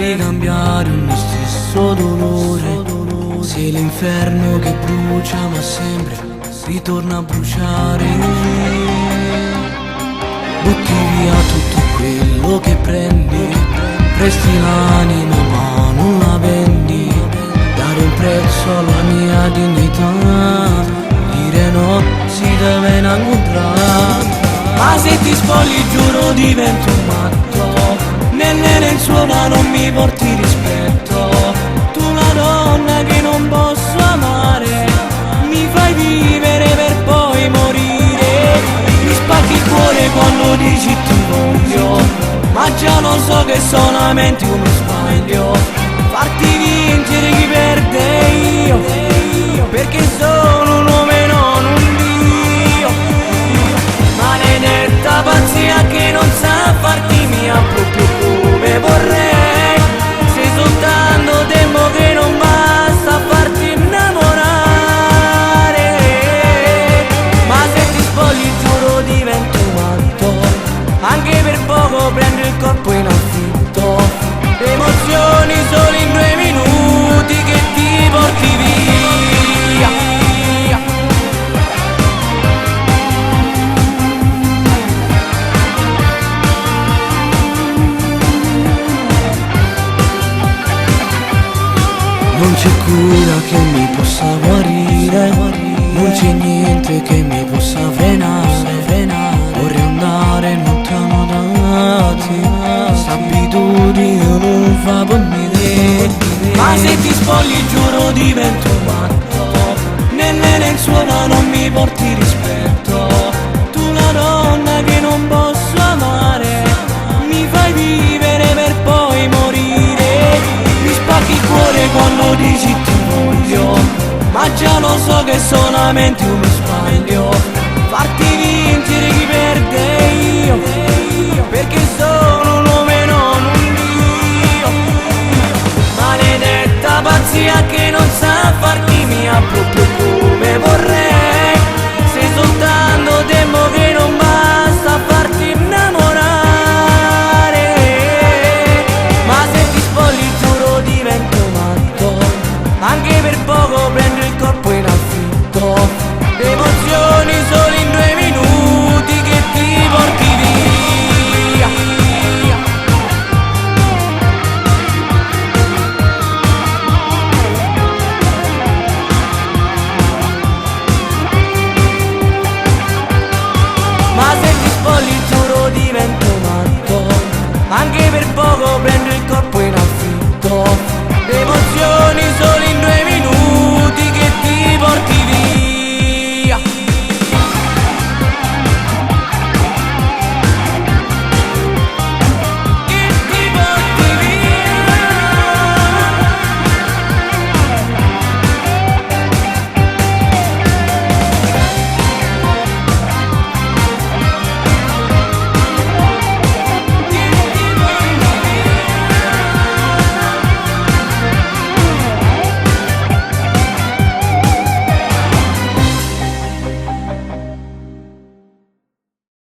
di cambiare ogni stesso dolore. Se l'inferno che brucia ma sempre ritorna a bruciare. Butti via tutto quello che prendi, presti l'anima ma non la vendi. Dare un prezzo alla mia dignità, dire no si deve incontrare. Ma se ti spogli giuro divento un matto, nelle lenzuola non mi porti rispetto. Tu la donna che non posso amare, mi fai vivere per poi morire. Mi spacchi il cuore quando dici ti voglio, ma già lo so che è solamente uno sbaglio. Farti vincere chi perde io, perché sono un uomo e non un dio. Maledetta pazzia che non sa farti mia proprio come vorrei. Sei soltanto tempo che non basta a farti innamorare. Ma se ti spogli giuro divento matto, anche per poco prendo il corpo in affitto. Emozioni solo in 2 minuti che ti porti via. Non c'è cura che mi possa guarire, non c'è niente che mi possa frenare. Vorrei andare lontano da te, s'abitudine non fa per me. Ma se ti spogli giuro divento un matto, nelle lenzuola non mi porti rispetto. Tu la donna che non posso amare, mi fai vivere per poi morire. Mi spacchi il cuore quando dici ti voglio, ma già lo so che è solamente un